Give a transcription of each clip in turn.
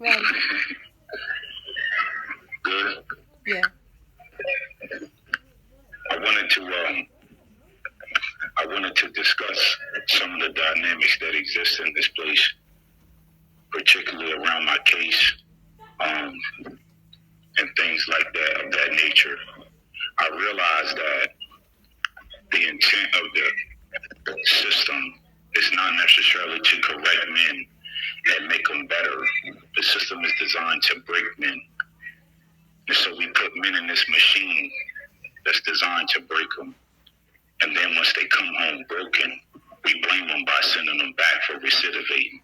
Right. Good. Yeah. I wanted to discuss some of the dynamics that exist in this place, particularly around my case, um, and things like that of that nature. I realized that the intent of the system is not necessarily to correct men and make them better. The system is designed to break men. And so we put men in this machine that's designed to break them. And then once they come home broken, we blame them by sending them back for recidivating.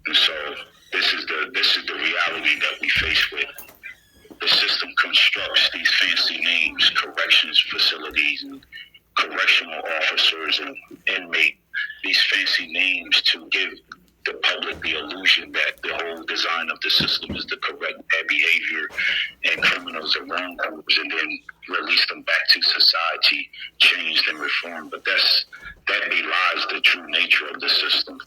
And so this is the reality that we face with. The system constructs these fancy names, corrections facilities and correctional officers and inmate, these fancy names to give the public the illusion that the whole design of the system is to correct bad behavior and criminals and wrongdoers and then release them back to society, changed and reformed. But that belies the true nature of the system.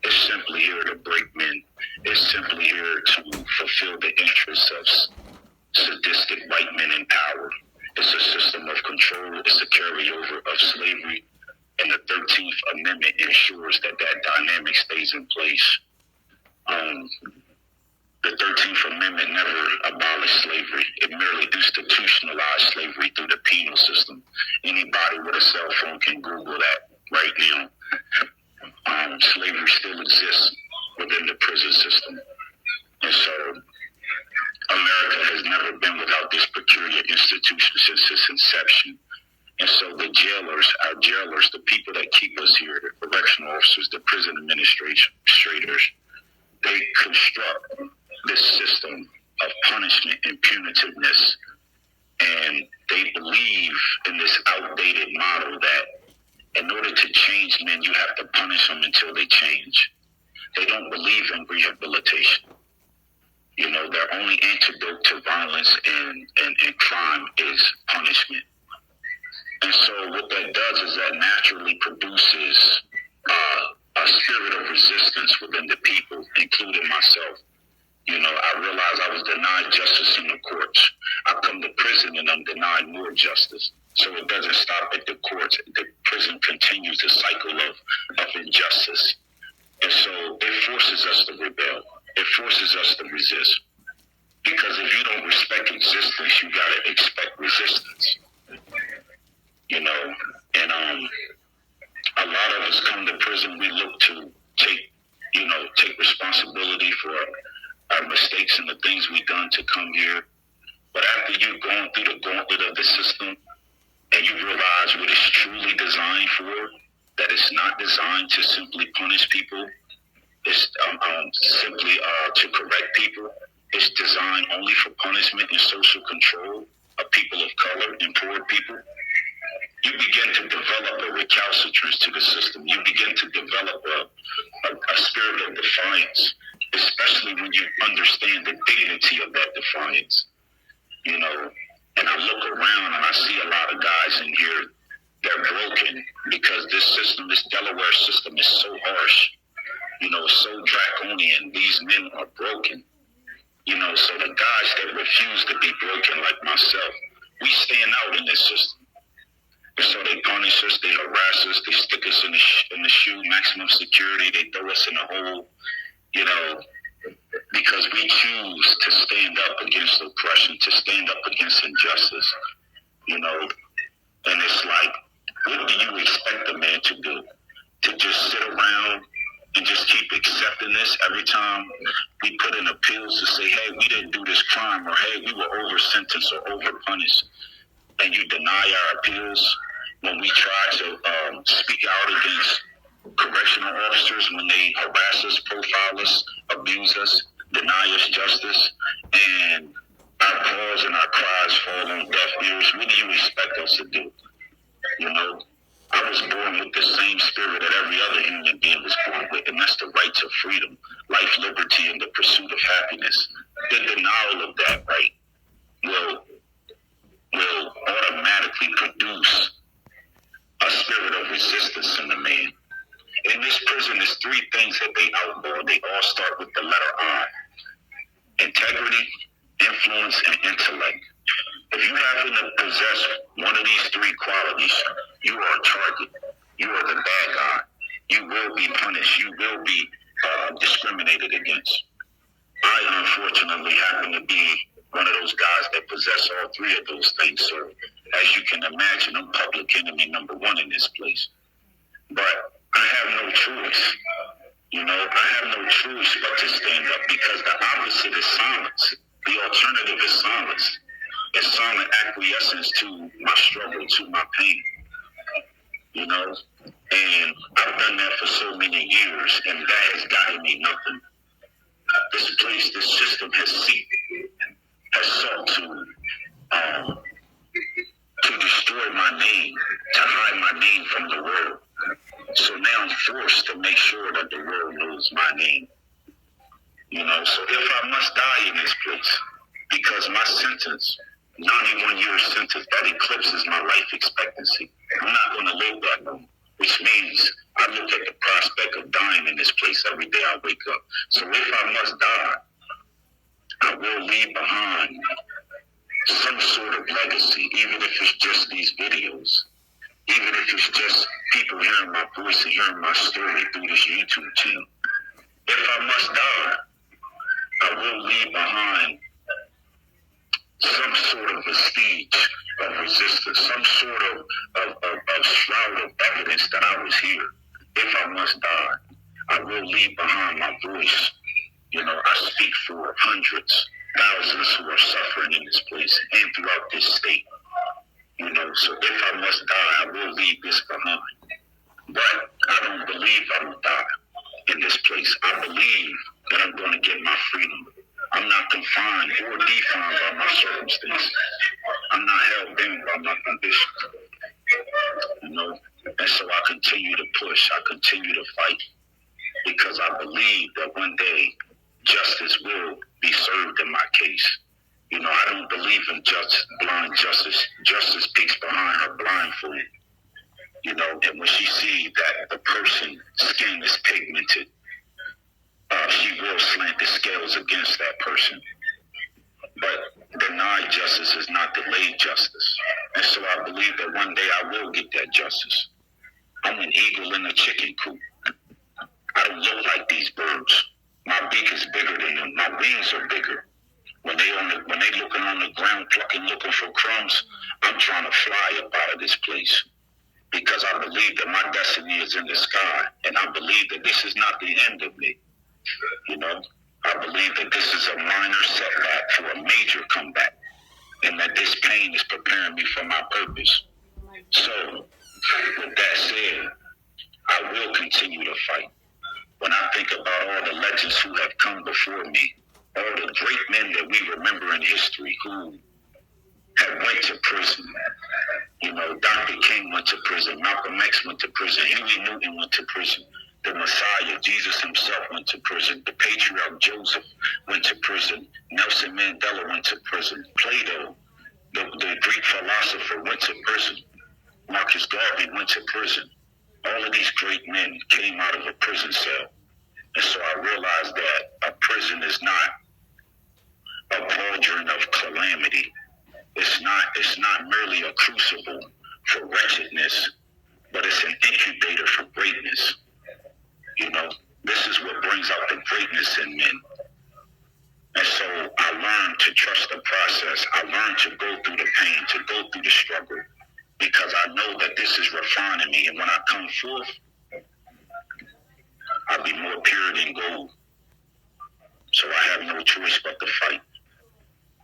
It's simply here to break men. It's simply here to fulfill the interests of sadistic white men in power. It's a system of control. It's a carryover of slavery. And the 13th Amendment ensures that dynamic stays in place. The 13th Amendment never abolished slavery. It merely institutionalized slavery through the penal system. Anybody with a cell phone can Google that right now. Slavery still exists within the prison system. And so America has never been without this peculiar institution since its inception. And so the jailers, our jailers, the people that keep us here, the correctional officers, the prison administrators, they construct this system of punishment and punitiveness. And they believe in this outdated model that in order to change men, you have to punish them until they change. They don't believe in rehabilitation. You know, their only antidote to violence and crime is punishment. And so what that does is that naturally produces a spirit of resistance within the people, including myself. You know, I realized I was denied justice in the courts. I come to prison and I'm denied more justice. So it doesn't stop at the courts. The prison continues the cycle of injustice. And so it forces us to rebel. It forces us to resist. Because if you don't respect existence, you got to expect resistance. You know, and a lot of us come to prison, we look to take responsibility for our mistakes and the things we've done to come here. But after you've gone through the gauntlet of the system and you realize what it's truly designed for, that it's not designed to simply punish people, it's simply to correct people. It's designed only for punishment and social control of people of color and poor people. You begin to develop a recalcitrance to the system. You begin to develop a spirit of defiance, especially when you understand the dignity of that defiance. You know, and I look around and I see a lot of guys in here, they're broken because this system, this Delaware system is so harsh. You know, it's so draconian. These men are broken. You know, so the guys that refuse to be broken like myself, we stand out in this system. So they punish us, they harass us, they stick us in the shoe, maximum security, they throw us in a hole, you know, because we choose to stand up against oppression, to stand up against injustice, you know. And it's like, what do you expect a man to do? To just sit around and just keep accepting this every time we put in appeals to say, hey, we didn't do this crime, or hey, we were over sentenced or over punished, and you deny our appeals when we try to speak out against correctional officers when they harass us, profile us, abuse us, deny us justice, and our calls and our cries fall on deaf ears. What do you expect us to do? You know, I was born with the same spirit that every other human being was born with, and that's the right to freedom, life, liberty, and the pursuit of happiness. The denial of that right will automatically produce a spirit of resistance in the man. In this prison, there's three things that they outlaw. They all start with the letter I: integrity, influence, and intellect. If you happen to possess one of these three qualities, you are a target. You are the bad guy. You will be punished. You will be discriminated against. I unfortunately happen to be one of those guys that possess all three of those things. So, as you can imagine, I'm public enemy number one in this place. But I have no choice. You know, I have no choice but to stand up, because the opposite is silence. The alternative is silence. It's silent acquiescence to my struggle, to my pain. You know, and I've done that for so many years, and that has gotten me nothing. This place, this system has sought to destroy my name, to hide my name from the world. So now I'm forced to make sure that the world knows my name. You know, so if I must die in this place, because my sentence, 91 years sentence, that eclipses my life expectancy. I'm not going to live that long, which means I look at the prospect of dying in this place every day I wake up. So if I must die, I will leave behind some sort of legacy, even if it's just these videos, even if it's just people hearing my voice and hearing my story through this YouTube channel. If I must die, I will leave behind some sort of vestige of resistance, some sort of shroud of evidence that I was here. If I must die, I will leave behind my voice. You know, I speak for hundreds, thousands who are suffering in this place and throughout this state. You know, so if I must die, I will leave this behind. But I don't believe I will die in this place. I believe that I'm going to get my freedom. I'm not confined or defined by my circumstances. I'm not held down by my conditions. You know, and so I continue to push. I continue to fight, because I believe that one day justice will be served in my case. You know, I don't believe in just blind justice. Justice peeks behind her blindfold. You know, and when she sees that the person's skin is pigmented, she will slant the scales against that person. But denied justice is not delayed justice. And so I believe that one day I will get that justice. I'm an eagle in a chicken coop. I don't look like these birds. My beak is bigger than them. My wings are bigger. When they looking on the ground plucking, looking for crumbs, I'm trying to fly up out of this place, because I believe that my destiny is in the sky, and I believe that this is not the end of me. You know, I believe that this is a minor setback for a major comeback, and that this pain is preparing me for my purpose. So, with that said, I will continue to fight. When I think about all the legends who have come before me, all the great men that we remember in history who have went to prison. You know, Dr. King went to prison. Malcolm X went to prison. Huey Newton went to prison. The Messiah, Jesus himself, went to prison. The patriarch Joseph went to prison. Nelson Mandela went to prison. Plato, the Greek philosopher, went to prison. Marcus Garvey went to prison. All of these great men came out of a prison cell. And so I realized that a prison is not a cauldron of calamity. It's not merely a crucible for wretchedness, but it's an incubator for greatness. You know, this is what brings out the greatness in men. And so I learned to trust the process. I learned to go through the pain, to go through the struggle, because I know that this is refining me. And when I come forth, I'll be more pure than gold. So I have no choice but to fight.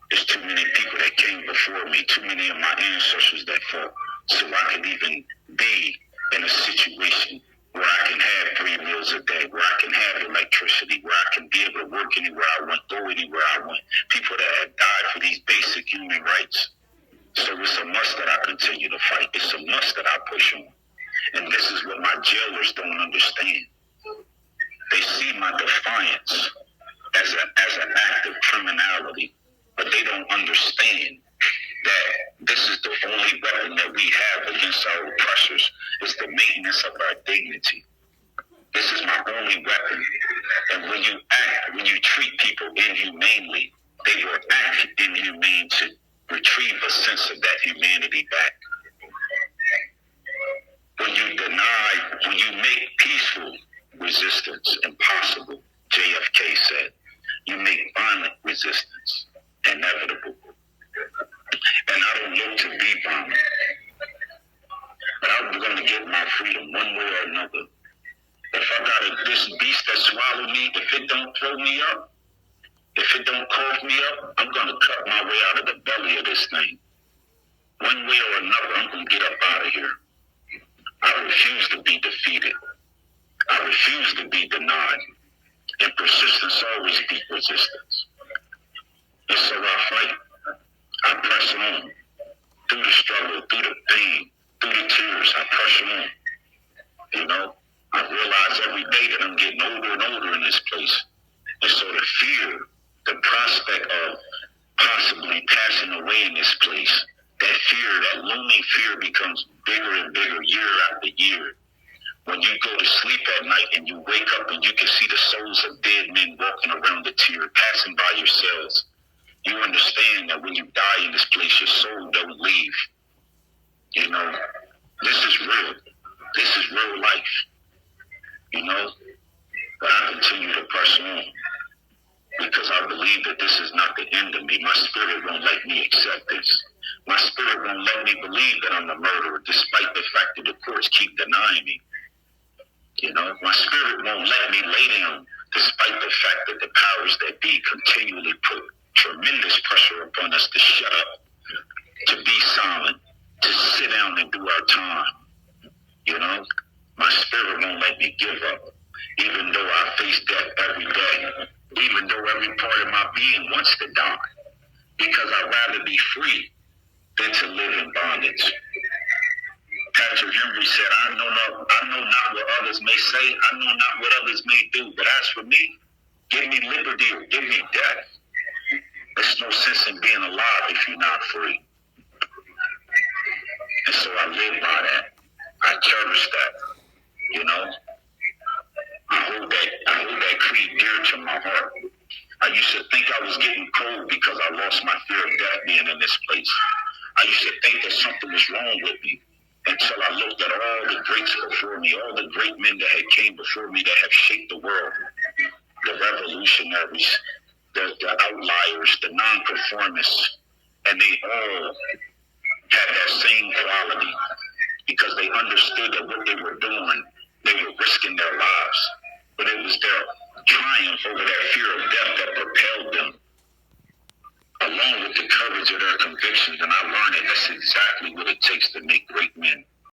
There's too many people that came before me, too many of my ancestors that fought, so I could even be in a situation where I can have 3 meals a day, where I can have electricity, where I can be able to work anywhere I want, go anywhere I want. People that have died for these basic human rights. So it's a must that I continue to fight. It's a must that I push on. And this is what my jailers don't understand. They see my defiance as an act of criminality, but they don't understand that this is the only weapon that we have against our oppressors, is the maintenance of our dignity. you treat people inhumanely, they will act inhumane to retrieve a sense of that humanity back. When you make peaceful resistance impossible, JFK said, you make violent resistance inevitable. And I don't look to be violent, but I'm going to get my freedom one way or another. If I got this beast that swallowed me, if it don't throw me up, if it don't cough me up, I'm going to cut my way out of the belly of this thing. One way or another, I'm going to get up out of here. I refuse to be defeated. I refuse to be denied. And persistence always beats resistance. And so I fight. I press on. Through the struggle, through the pain, through the tears, I press on. You know, I realize every day that I'm getting older and older in this place. And so the fear, the prospect of possibly passing away in this place, that fear, that looming fear becomes bigger and bigger year after year. When you go to sleep at night and you wake up and you can see the souls of dead men walking around the tier, passing by your cells, you understand that when you die in this place, your soul don't leave. You know, this is real. This is real life. You know, but I continue to press on because I believe that this is not the end of me. My spirit won't let me accept this. My spirit won't let me believe that I'm a murderer, despite the fact that the courts keep denying me. You know, my spirit won't let me lay down, despite the fact that the powers that be continually put tremendous pressure upon us to shut up, to be silent, to sit down and do our time. You know, my spirit won't let me give up, even though I face death every day, even though every part of my being wants to die, because I'd rather be free than to live in bondage. Patrick Henry said, I know not what others may say, I know not what others may do, but as for me, give me liberty or give me death. There's no sense in being alive if you're not free. And so I live by that. I cherish that. You know? I hold that creed dear to my heart. I used to think I was getting cold because I lost my fear of death being in this place. I used to think that something was wrong with me until I looked at all the greats before me, all the great men that had came before me that have shaped the world, the revolutionaries, the outliers, the non-conformists, and they all had that same quality because they understood that what they were doing, they were risking their lives, but it was their triumph over that fear of death that propelled them, along with the courage of their convictions. And I learned that that's exactly what it takes to make great men.